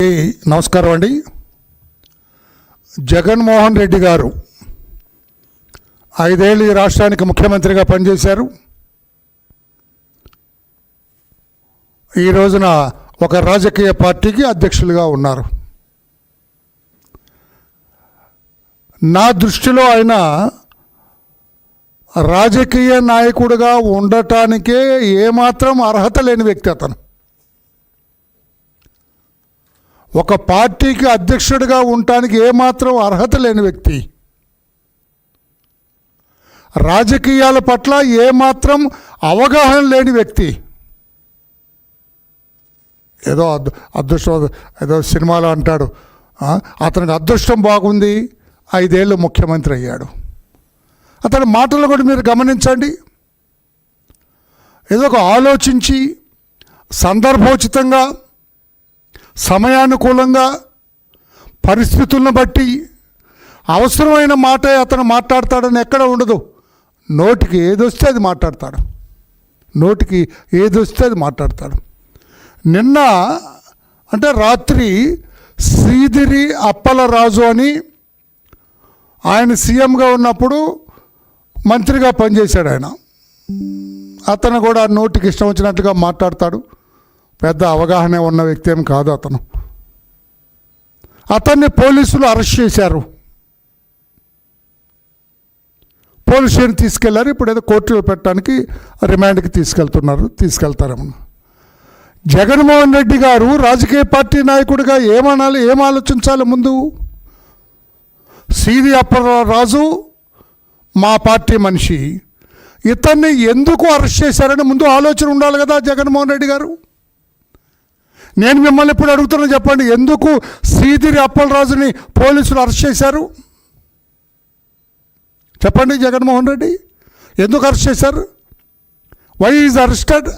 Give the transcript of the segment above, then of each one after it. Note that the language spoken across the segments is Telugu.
నమస్కారం అండి. జగన్మోహన్ రెడ్డి గారు 5 ఏళ్ళు ఈ రాష్ట్రానికి ముఖ్యమంత్రిగా పనిచేశారు. ఈ రోజున ఒక రాజకీయ పార్టీకి అధ్యక్షులుగా ఉన్నారు. నా దృష్టిలో ఆయన రాజకీయ నాయకుడిగా ఉండటానికే ఏమాత్రం అర్హత లేని వ్యక్తి. అతను ఒక పార్టీకి అధ్యక్షుడిగా ఉండటానికి ఏమాత్రం అర్హత లేని వ్యక్తి. రాజకీయాల పట్ల ఏమాత్రం అవగాహన లేని వ్యక్తి. ఏదో అదృష్టం, ఏదో సినిమాలో అంటాడు, అతనికి అదృష్టం బాగుంది, 5 ఏళ్ళు ముఖ్యమంత్రి అయ్యాడు. అతని మాటలు కూడా మీరు గమనించండి. ఏదో ఒక ఆలోచించి సందర్భోచితంగా సమయానుకూలంగా పరిస్థితులను బట్టి అవసరమైన మాటే అతను మాట్లాడతాడని ఎక్కడ ఉండదు. నోటికి ఏదొస్తే అది మాట్లాడతాడు. నోటికి ఏదొస్తే అది మాట్లాడతాడు. నిన్న అంటే రాత్రి శ్రీదిరి అప్పలరాజు అని ఆయన సీఎంగా ఉన్నప్పుడు మంత్రిగా పనిచేశాడు. అతను కూడా నోటికి ఇష్టం వచ్చినట్టుగా మాట్లాడతాడు. పెద్ద అవగాహన ఉన్న వ్యక్తి ఏం కాదు అతను. అతన్ని పోలీసులు అరెస్ట్ చేశారు. పోలీసులను తీసుకెళ్లారు. ఇప్పుడు ఏదో కోర్టులో పెట్టడానికి రిమాండ్కి తీసుకెళ్తారేమో. జగన్మోహన్ రెడ్డి గారు రాజకీయ పార్టీ నాయకుడిగా ఏమనాలి, ఏం ఆలోచించాలి? ముందు శ్రీది అప్పలరాజు మా పార్టీ మనిషి, ఇతన్ని ఎందుకు అరెస్ట్ చేశారని ముందు ఆలోచన ఉండాలి కదా జగన్మోహన్ రెడ్డి గారు. నేను మిమ్మల్ని ఇప్పుడు అడుగుతున్నా, చెప్పండి, ఎందుకు శ్రీదిరి అప్పలరాజుని పోలీసులు అరెస్ట్ చేశారు? చెప్పండి జగన్మోహన్ రెడ్డి, ఎందుకు అరెస్ట్ చేశారు? Why is arrested?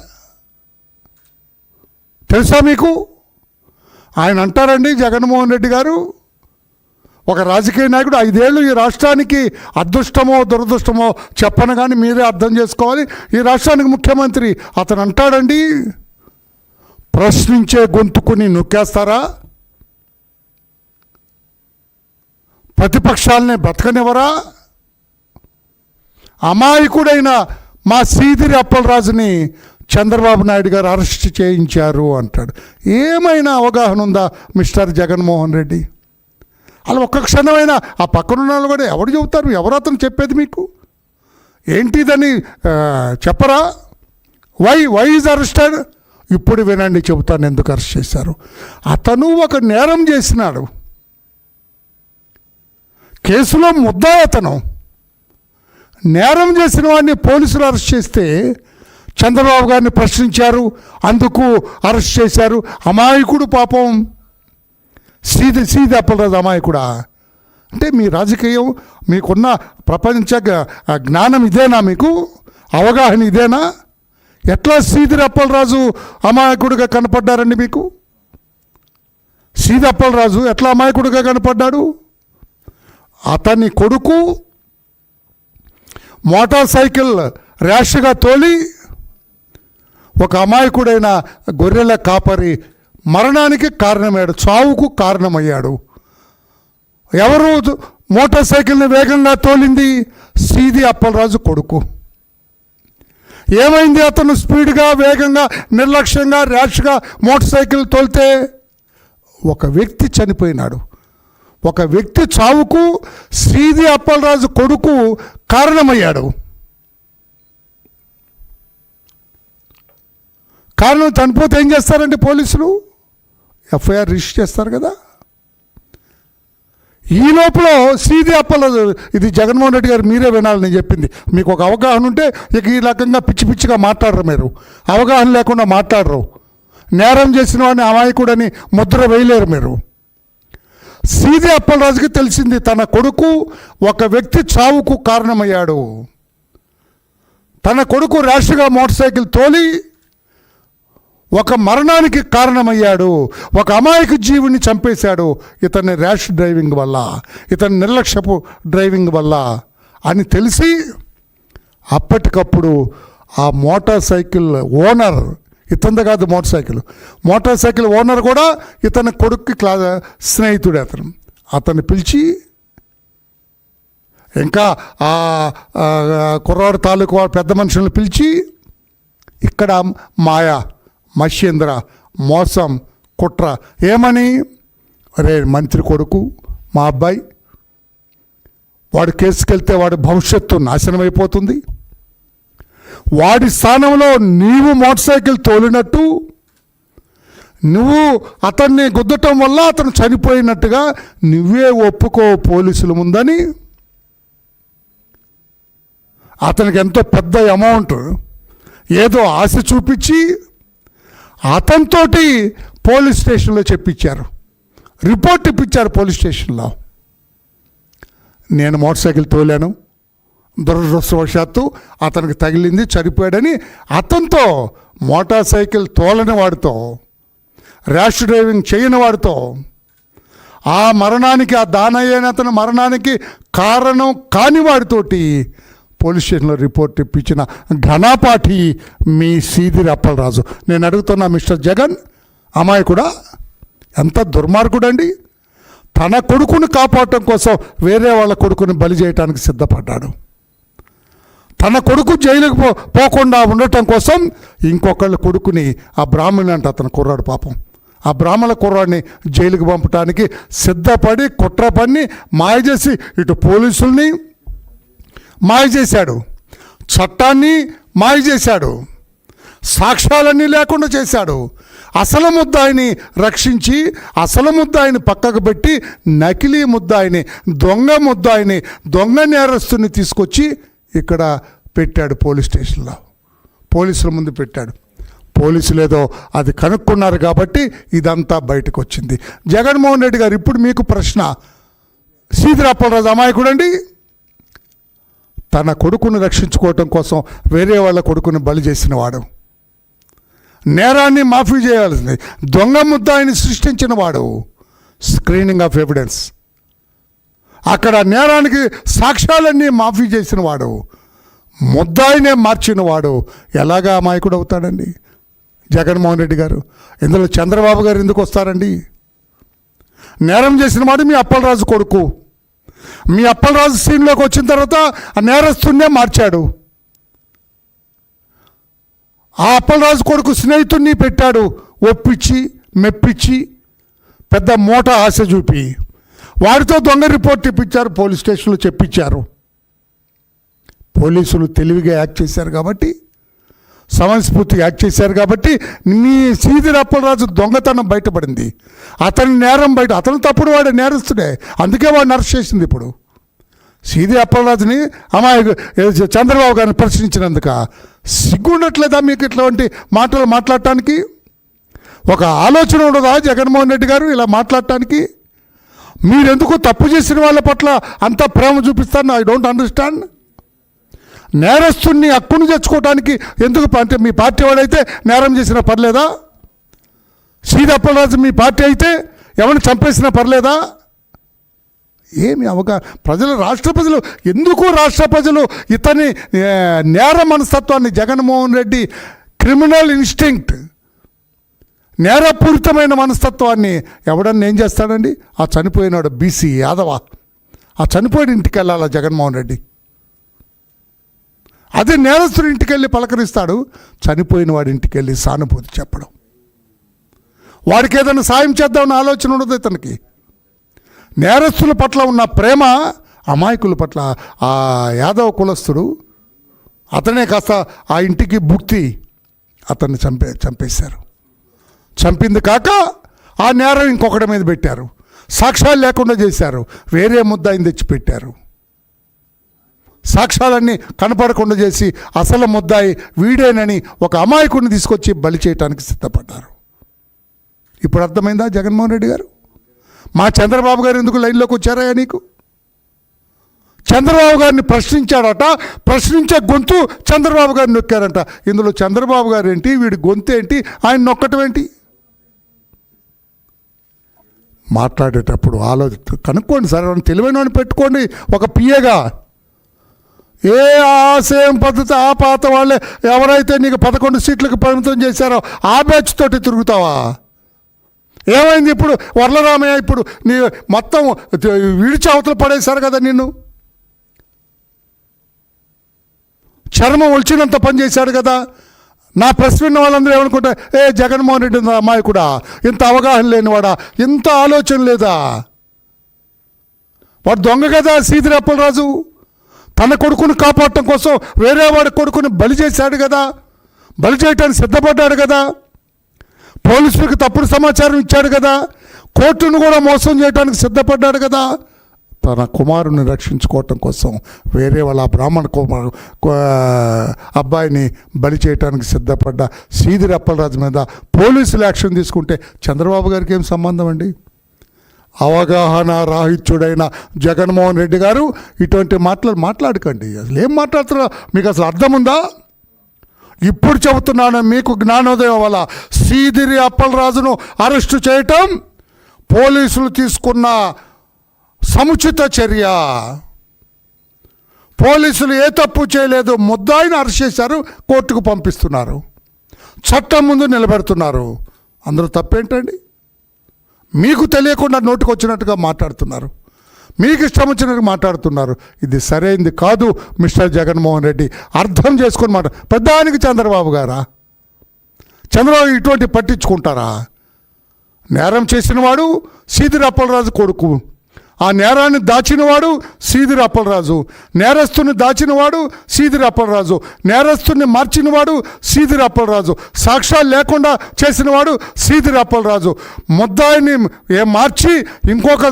తెలుసా మీకు? ఆయన అంటారండి, జగన్మోహన్ రెడ్డి గారు ఒక రాజకీయ నాయకుడు 5 ఏళ్ళు ఈ రాష్ట్రానికి అదృష్టమో దురదృష్టమో చెప్పను కానీ మీరే అర్థం చేసుకోవాలి. ఈ రాష్ట్రానికి ముఖ్యమంత్రి. అతను అంటాడండి, ప్రశ్నించే గొంతుకుని నొక్కేస్తారా? ప్రతిపక్షాలని బ్రతకనివ్వరా? అమాయకుడైన మా శ్రీదిరి అప్పలరాజుని చంద్రబాబు నాయుడు గారు అరెస్ట్ చేయించారు అంటాడు. ఏమైనా అవగాహన ఉందా మిస్టర్ జగన్మోహన్ రెడ్డి? అలా ఒక్క క్షణమైనా ఆ పక్కనున్న వాళ్ళు కూడా ఎవరు చెబుతారు? ఎవరు అతను చెప్పేది మీకు? ఏంటిదని చెప్పరా? Why is arrested? ఇప్పుడు వినండి, చెబుతాను ఎందుకు అరెస్ట్ చేశారు. అతను ఒక నేరం చేసినాడు. కేసులో ముద్దా అతను. నేరం చేసిన వాడిని పోలీసులు అరెస్ట్ చేస్తే చంద్రబాబు గారిని ప్రశ్నించారు, అందుకు అరెస్ట్ చేశారు. అమాయకుడు పాపం శ్రీది అప్పలరాజు అమాయకుడా? అంటే మీ రాజకీయం, మీకున్న ప్రపంచ జ్ఞానం ఇదేనా? మీకు అవగాహన ఇదేనా? ఎట్లా శ్రీదిరి అప్పలరాజు అమాయకుడిగా కనపడ్డారండి మీకు? శ్రీది అప్పలరాజు ఎట్లా అమాయకుడిగా కనపడ్డాడు? అతని కొడుకు మోటార్ సైకిల్ ర్యాష్గా తోలి ఒక అమాయకుడైన గొర్రెల కాపరి మరణానికి కారణమయ్యాడు, చావుకు కారణమయ్యాడు. ఎవరు మోటార్ సైకిల్ని వేగంగా తోలింది? శ్రీది అప్పలరాజు కొడుకు. ఏమైంది? అతను స్పీడ్గా, వేగంగా, నిర్లక్ష్యంగా, ర్యాష్గా మోటార్ సైకిల్ తోలితే ఒక వ్యక్తి చనిపోయినాడు. ఒక వ్యక్తి చావుకు శ్రీది అప్పలరాజు కొడుకు కారణమయ్యాడు. కారణం చనిపోతే ఏం చేస్తారండి పోలీసులు? ఎఫ్ఐఆర్ రిజిస్టర్ చేస్తారు కదా. ఈ లోపల శ్రీది అప్పలరాజు, ఇది జగన్మోహన్ రెడ్డి గారు మీరే వినాలని చెప్పింది. మీకు ఒక అవగాహన ఉంటే ఇక ఈ రకంగా పిచ్చి పిచ్చిగా మాట్లాడరు. మీరు అవగాహన లేకుండా మాట్లాడరు. నేరం చేసిన వాడిని అమాయకుడని ముద్ర వేయలేరు మీరు. శ్రీది అప్పలరాజుకి తెలిసింది తన కొడుకు ఒక వ్యక్తి చావుకు కారణమయ్యాడు. తన కొడుకు ర్యాష్గా మోటార్ సైకిల్ తోలి ఒక మరణానికి కారణమయ్యాడు. ఒక అమాయక జీవుని చంపేశాడు ఇతని ర్యాష్ డ్రైవింగ్ వల్ల, ఇతని నిర్లక్ష్యపు డ్రైవింగ్ వల్ల అని తెలిసి అప్పటికప్పుడు ఆ మోటార్ సైకిల్ ఓనర్ ఇతంది కాదు మోటార్ సైకిల్ ఓనర్ కూడా ఇతని కొడుక్కి స్నేహితుడే. అతన్ని పిలిచి ఇంకా ఆ కుర్రాడు తాలూకు పెద్ద మనుషులను పిలిచి ఇక్కడ మాయ, మత్స్యేంద్ర, మోసం, కుట్ర ఏమని, అరే మంత్రి కొడుకు మా అబ్బాయి, వాడు కేసుకెళ్తే వాడి భవిష్యత్తు నాశనం అయిపోతుంది, వాడి స్థానంలో నీవు మోటార్ సైకిల్ తోలినట్టు నువ్వు అతన్ని గుద్దటం వల్ల అతను చనిపోయినట్టుగా నువ్వే ఒప్పుకో పోలీసుల ముందని అతనికి ఎంతో పెద్ద అమౌంట్ ఏదో ఆశ చూపించి అతనితోటి పోలీస్ స్టేషన్లో చెప్పించారు, రిపోర్ట్ ఇప్పించారు పోలీస్ స్టేషన్లో. నేను మోటార్ సైకిల్ తోలాను, దురదృష్టవశాత్తు అతనికి తగిలింది, చనిపోయాడని అతనితో, మోటార్ సైకిల్ తోలని వాడితో, ర్యాష్ డ్రైవింగ్ చేయని వాడితో, ఆ మరణానికి, ఆ దానయ్యని అతని మరణానికి కారణం కాని వాడితోటి పోలీస్ స్టేషన్లో రిపోర్ట్ ఇప్పించిన ఘనపాఠి మీ సీదిరి అప్పలరాజు. నేను అడుగుతున్నా మిస్టర్ జగన్, అమాయకుడా, ఎంత దుర్మార్గుడండి. తన కొడుకుని కాపాడటం కోసం వేరే వాళ్ళ కొడుకుని బలి చేయడానికి సిద్ధపడ్డాడు. తన కొడుకు జైలుకు పోకుండా ఉండటం కోసం ఇంకొకళ్ళ కొడుకుని, ఆ బ్రాహ్మణి అంట అతను కుర్రాడు పాపం, ఆ బ్రాహ్మణ కుర్రాడిని జైలుకు పంపడానికి సిద్ధపడి కుట్ర పన్ని మాయ చేసి ఇటు పోలీసుల్ని మాయ చేశాడు, చట్టాన్ని మాయ చేశాడు, సాక్ష్యాలన్నీ లేకుండా చేశాడు. అసలు ముద్దాయిని రక్షించి అసలు ముద్దాయిని పక్కకు పెట్టి నకిలీ ముద్దాయిని, దొంగ ముద్దాయిని, దొంగ నేరస్తుని తీసుకొచ్చి ఇక్కడ పెట్టాడు పోలీస్ స్టేషన్లో, పోలీసుల ముందు పెట్టాడు. పోలీసులు ఏదో అది కనుక్కున్నారు కాబట్టి ఇదంతా బయటకు వచ్చింది. జగన్మోహన్ రెడ్డి గారు, ఇప్పుడు మీకు ప్రశ్న, సీదిరి అప్పలరాజు అమాయకుడండి. తన కొడుకును రక్షించుకోవటం కోసం వేరే వాళ్ళ కొడుకుని బలి చేసిన వాడు, నేరాన్ని మాఫీ చేయాల్సింది, దొంగ ముద్దాయిని సృష్టించిన వాడు, స్క్రీనింగ్ ఆఫ్ ఎవిడెన్స్, అక్కడ నేరానికి సాక్ష్యాలన్నీ మాఫీ చేసిన వాడు, ముద్దాయినే మార్చిన వాడు ఎలాగా అమాయకుడు అవుతాడండి జగన్మోహన్ రెడ్డి గారు? ఇందులో చంద్రబాబు గారు ఎందుకు వస్తారండి? నేరం చేసిన వాడు మీ అప్పలరాజు కొడుకు. మీ అప్పలరాజు సీన్లోకి వచ్చిన తర్వాత ఆ నేరస్తున్నే మార్చాడు. ఆ అప్పలరాజు కొడుకు స్నేహితుడిని పెట్టాడు, ఒప్పించి మెప్పించి పెద్ద మూట ఆశ చూపి వాడితో దొంగ రిపోర్ట్ ఇప్పించారు, పోలీస్ స్టేషన్లో చెప్పించారు. పోలీసులు తెలివిగా యాక్ట్ చేశారు కాబట్టి, సమయస్ఫూర్తిగా యాక్ట్ చేశారు కాబట్టి మీ సీదిరి అప్పలరాజు దొంగతనం బయటపడింది, అతని నేరం బయట, అతను తప్పుడు వాడే నేరస్తుడే, అందుకే వాడిని అరెస్ట్ చేసింది. ఇప్పుడు సీదిరి అప్పలరాజుని చంద్రబాబు గారిని ప్రశ్నించినందుక సిగ్గుండట్లేదా మీకు ఇట్లాంటి మాటలు మాట్లాడటానికి? ఒక ఆలోచన ఉండదా జగన్మోహన్ రెడ్డి గారు ఇలా మాట్లాడటానికి? మీరెందుకు తప్పు చేసిన వాళ్ళ పట్ల అంత ప్రేమ చూపిస్తాను? I don't understand. నేరస్తుని హక్కును తెచ్చుకోవడానికి ఎందుకు? అంటే మీ పార్టీ వాడైతే నేరం చేసినా పర్లేదా? సీదిరి అప్పలరాజు మీ పార్టీ అయితే ఎవరిని చంపేసినా పర్లేదా? ఏమి ప్రజలు, రాష్ట్ర ప్రజలు ఎందుకు రాష్ట్ర ప్రజలు ఇతని నేర మనస్తత్వాన్ని, జగన్మోహన్ రెడ్డి క్రిమినల్ ఇన్స్టింక్ట్, నేరపూరితమైన మనస్తత్వాన్ని ఎవడన్నా ఏం చేస్తాడండి? ఆ చనిపోయినాడు బీసీ యాదవ, ఆ చనిపోయిన ఇంటికి వెళ్ళాలా జగన్మోహన్ రెడ్డి? అదే నేరస్తుడి ఇంటికి వెళ్ళి పలకరిస్తాడు, చనిపోయిన వాడి ఇంటికి వెళ్ళి సానుభూతి చెప్పడం, వాడికి ఏదైనా సాయం చేద్దామన్న ఆలోచన ఉండదు ఇతనికి. నేరస్తుల పట్ల ఉన్న ప్రేమ అమాయకుల పట్ల, ఆ యాదవ కులస్తుడు అతనే కాస్త ఆ ఇంటికి భుక్తి, అతన్ని చంపేశారు. చంపింది కాక ఆ నేరం ఇంకొకటి మీద పెట్టారు, సాక్ష్యాలు లేకుండా చేశారు, వేరే ముద్దాయిని తెచ్చి పెట్టారు, సాక్ష్యాలన్నీ కనపడకుండా చేసి అసలు ముద్దాయి వీడేనని ఒక అమాయకుడిని తీసుకొచ్చి బలి చేయడానికి సిద్ధపడ్డారు. ఇప్పుడు అర్థమైందా జగన్మోహన్ రెడ్డి గారు? మా చంద్రబాబు గారు ఎందుకు లైన్లోకి వచ్చారయ్యా నీకు? చంద్రబాబు గారిని ప్రశ్నించాడట, ప్రశ్నించే గొంతు చంద్రబాబు గారిని నొక్కారంట. ఇందులో చంద్రబాబు గారు ఏంటి, వీడి గొంతు ఏంటి, ఆయన నొక్కటం ఏంటి? మాట్లాడేటప్పుడు కనుక్కోండి సార్, తెలివైన వాడిని పెట్టుకోండి ఒక పిఏగా. ఏ సేమ్ పద్ధతి ఆ పాత వాళ్ళే ఎవరైతే నీకు 11 సీట్లకు పరిమితం చేశారో ఆ బ్యాచ్ తోటి తిరుగుతావా? ఏమైంది ఇప్పుడు? వరలరామయ్య ఇప్పుడు నీ మొత్తం విడిచి అవతల పడేశారు కదా నిన్ను. చర్మం ఒలిచినంత పని చేశాడు కదా. నా ప్రెస్ విన్న వాళ్ళందరూ ఏమనుకుంటా, జగన్మోహన్ రెడ్డి అమ్మాయి కూడా ఇంత అవగాహన లేనివాడా, ఇంత ఆలోచన లేదా? వాడు దొంగ కదా సీదిరి అప్పలరాజు. తన కొడుకుని కాపాడటం కోసం వేరే వాడి కొడుకుని బలి చేశాడు కదా, బలి చేయటానికి సిద్ధపడ్డాడు కదా, పోలీసులకు తప్పుడు సమాచారం ఇచ్చాడు కదా, కోర్టును కూడా మోసం చేయడానికి సిద్ధపడ్డాడు కదా. తన కుమారుని రక్షించుకోవటం కోసం వేరే వాళ్ళ బ్రాహ్మణ అబ్బాయిని బలి చేయడానికి సిద్ధపడ్డ సీదిరి అప్పలరాజు మీద పోలీసులు యాక్షన్ తీసుకుంటే చంద్రబాబు గారికి ఏం సంబంధం అండి? అవగాహన రాహిత్యుడైన జగన్మోహన్ రెడ్డి గారు ఇటువంటి మాట్లాడకండి. అసలు ఏం మాట్లాడుతున్నా మీకు అసలు అర్థం ఉందా? ఇప్పుడు చెబుతున్నాను మీకు జ్ఞానోదయం వల్ల. సీదిరి అప్పలరాజును అరెస్టు చేయటం పోలీసులు తీసుకున్న సముచిత చర్య. పోలీసులు ఏ తప్పు చేయలేదు, ముద్దాయిని అరెస్ట్ చేశారు, కోర్టుకు పంపిస్తున్నారు, చట్టం ముందు నిలబెడుతున్నారు. అందరూ తప్పేంటండి? మీకు తెలియకుండా నోటికి వచ్చినట్టుగా మాట్లాడుతున్నారు, మీకు ఇష్టం వచ్చినట్టు మాట్లాడుతున్నారు. ఇది సరైనది కాదు మిస్టర్ జగన్మోహన్ రెడ్డి. అర్థం చేసుకొని ప్రధానికి చంద్రబాబు గారా? చంద్రబాబు ఇటువంటి పట్టించుకుంటారా? నేరం చేసినవాడు సీదిరి అప్పలరాజు కొడుకు, ఆ నేరాన్ని దాచినవాడు సీదిరి అప్పలరాజు, నేరస్తుని దాచినవాడు సీదిరి అప్పలరాజు, నేరస్తుని మార్చినవాడు సీదిరి అప్పలరాజు, సాక్ష్యాలు లేకుండా చేసినవాడు సీదిరి అప్పలరాజు, ముద్దాయిని మార్చి ఇంకొక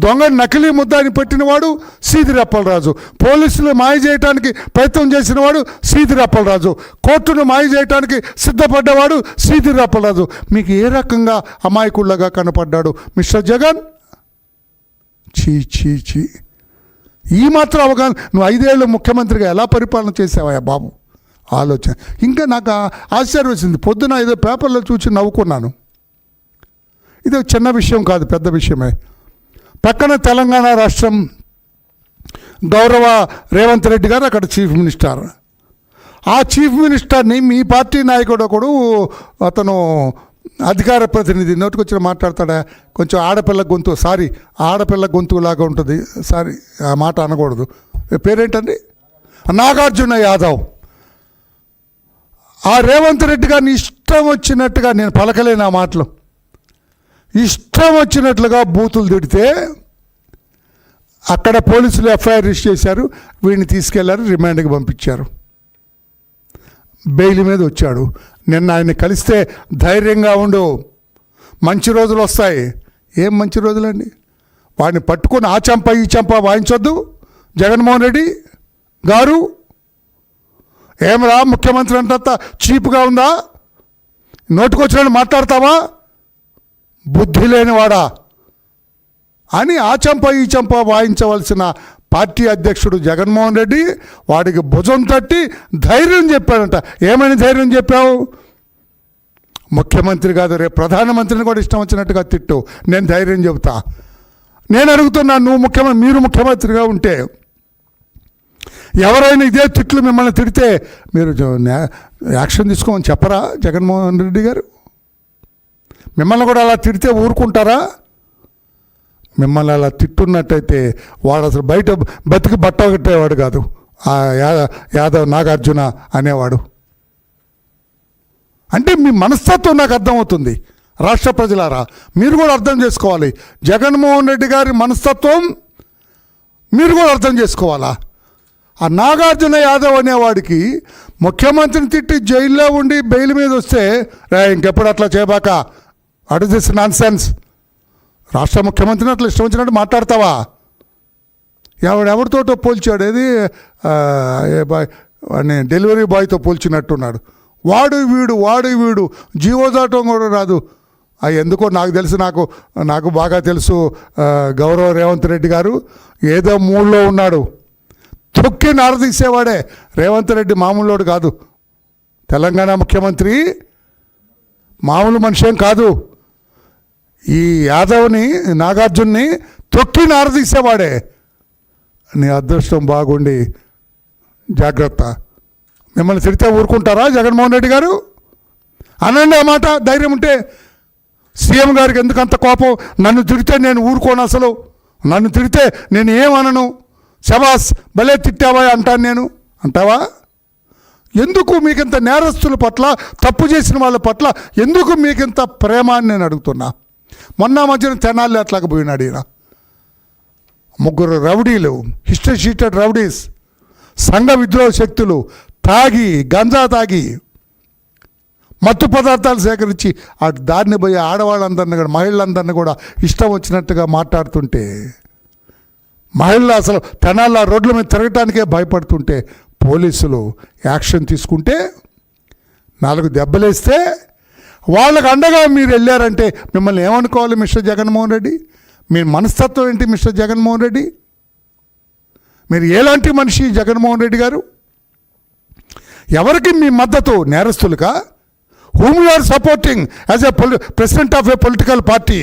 దొంగ నకిలీ ముద్దాయిని పెట్టినవాడు సీదిరి అప్పలరాజు, పోలీసులు మాయ చేయడానికి ప్రయత్నం చేసినవాడు సీదిరి అప్పలరాజు, కోర్టును మాయ చేయడానికి సిద్ధపడ్డవాడు సీదిరి అప్పలరాజు. మీకు ఏ రకంగా అమాయకుళ్ళగా కనపడ్డాడు మిస్టర్ జగన్? చీ చీ చీ. ఈ మాత్రం అవగాహన. నువ్వు 5 ఏళ్ళు ముఖ్యమంత్రిగా ఎలా పరిపాలన చేసావా బాబు? ఆలోచన. ఇంకా నాకు ఆశ్చర్యం వచ్చింది. పొద్దున ఏదో పేపర్లో చూసి నవ్వుకున్నాను. ఇది చిన్న విషయం కాదు, పెద్ద విషయమే. పక్కన తెలంగాణ రాష్ట్రం గౌరవ రేవంత్ రెడ్డి గారు అక్కడ చీఫ్ మినిస్టర్. ఆ చీఫ్ మినిస్టర్ని మీ పార్టీ నాయకుడు ఒకడు, అతను అధికార ప్రతినిధి, నోటికొచ్చిన మాట్లాడతాడా, కొంచెం ఆడపిల్ల గొంతు, ఆడపిల్ల గొంతు లాగా ఉంటుంది, ఆ మాట అనకూడదు. పేరేంటండి? నాగార్జున యాదవ్. ఆ రేవంత్ రెడ్డి గారిని ఇష్టం వచ్చినట్టుగా, నేను పలకలేను ఆ మాటలు, ఇష్టం వచ్చినట్లుగా బూతులు తిడితే అక్కడ పోలీసులు ఎఫ్ఐఆర్ రిజిస్టర్ చేశారు, వీడిని తీసుకెళ్లారు, రిమాండ్కి పంపించారు. బెయిల్ మీద వచ్చాడు. నిన్న ఆయన్ని కలిస్తే ధైర్యంగా ఉండు, మంచి రోజులు వస్తాయి. ఏం మంచి రోజులండి? వాడిని పట్టుకొని ఆ చంప ఈ చంప వాయించొద్దు జగన్మోహన్ రెడ్డి గారు. ఏమరా ముఖ్యమంత్రి అంతా చీప్గా ఉందా? నోటుకొచ్చినట్టు మాట్లాడతావా? బుద్ధి లేనివాడా అని ఆ చంప ఈ చంప వాయించవలసిన పార్టీ అధ్యక్షుడు జగన్మోహన్ రెడ్డి వాడికి భుజం తట్టి ధైర్యం చెప్పాడంట. ఏమని ధైర్యం చెప్పావు? ముఖ్యమంత్రి కాదు, రేపు ప్రధానమంత్రిని కూడా ఇష్టం వచ్చినట్టుగా తిట్టు, నేను ధైర్యం చెబుతా. నేను అడుగుతున్నాను, మీరు ముఖ్యమంత్రిగా ఉంటే ఎవరైనా ఇదే తిట్లు మిమ్మల్ని తిడితే మీరు యాక్షన్ తీసుకోమని చెప్పరా జగన్మోహన్ రెడ్డి గారు? మిమ్మల్ని కూడా అలా తిడితే ఊరుకుంటారా? మిమ్మల్ని అలా తిట్టున్నట్టయితే వాడు అసలు బయట బతికి బట్ట కట్టేవాడు కాదు, ఆ యాదవ్ నాగార్జున అనేవాడు. అంటే మీ మనస్తత్వం నాకు అర్థమవుతుంది. రాష్ట్ర ప్రజలారా, మీరు కూడా అర్థం చేసుకోవాలి. జగన్మోహన్ రెడ్డి గారి మనస్తత్వం మీరు కూడా అర్థం చేసుకోవాలా? ఆ నాగార్జున యాదవ్ అనేవాడికి ముఖ్యమంత్రిని తిట్టి జైల్లో ఉండి బెయిల్ మీద వస్తే, ఇంకెప్పుడు అట్లా చేయబాక, what is this nonsense? రాష్ట్ర ముఖ్యమంత్రిని అట్లా ఇష్టం వచ్చినట్టు మాట్లాడతావా? ఎవరితోటో పోల్చాడు, ఏది వాడిని డెలివరీ బాయ్తో పోల్చినట్టున్నాడు. వాడు వీడు జీవో దాటం కూడా రాదు. ఎందుకో నాకు తెలుసు, నాకు బాగా తెలుసు. గౌరవ రేవంత్ రెడ్డి గారు ఏదో మూడ్లో ఉన్నాడు. తొక్కి నారదీసేవాడే రేవంత్ రెడ్డి, మామూలుడు కాదు. తెలంగాణ ముఖ్యమంత్రి మామూలు మనిషేం కాదు. ఈ యాదవ్ని, నాగార్జున్ని తొక్కి నారదీసేవాడే. నీ అదృష్టం బాగుండి జాగ్రత్త. మిమ్మల్ని తిడితే ఊరుకుంటారా జగన్మోహన్ రెడ్డి గారు? అనండి ఆ మాట ధైర్యం ఉంటే. సీఎం గారికి ఎందుకంత కోపం? నన్ను తిడితే నేను ఊరుకోను, అసలు నన్ను తిడితే నేను ఏమనను, శబాస్ భలే తిట్టావా అంటాను నేను. అంటావా? ఎందుకు మీకింత నేరస్తుల పట్ల, తప్పు చేసిన వాళ్ళ పట్ల ఎందుకు మీకింత ప్రేమ అని నేను అడుగుతున్నా. మొన్న మధ్యన తెనాలి అట్లాగ పోయినాడు ఈయన. 3 రౌడీలు, హిస్టరీ షీటెడ్ రౌడీస్, సంఘ విద్రోహ శక్తులు తాగి, గంజా తాగి, మత్తు పదార్థాలు సేకరించి ఆ దారిని పోయి ఆడవాళ్ళందరినీ కూడా, మహిళలందరినీ కూడా ఇష్టం వచ్చినట్టుగా మాట్లాడుతుంటే, మహిళలు అసలు తెనాల రోడ్ల మీద తిరగటానికే భయపడుతుంటే పోలీసులు యాక్షన్ తీసుకుంటే, 4 దెబ్బలేస్తే వాళ్ళకు అండగా మీరు వెళ్ళారంటే మిమ్మల్ని ఏమనుకోవాలి మిస్టర్ జగన్మోహన్ రెడ్డి? మీ మనస్తత్వం ఏంటి మిస్టర్ జగన్మోహన్ రెడ్డి? మీరు ఎలాంటి మనిషి జగన్మోహన్ రెడ్డి గారు? ఎవరికి మీ మద్దతు? నేరస్తులుగా? whom you are supporting as a president of a political party?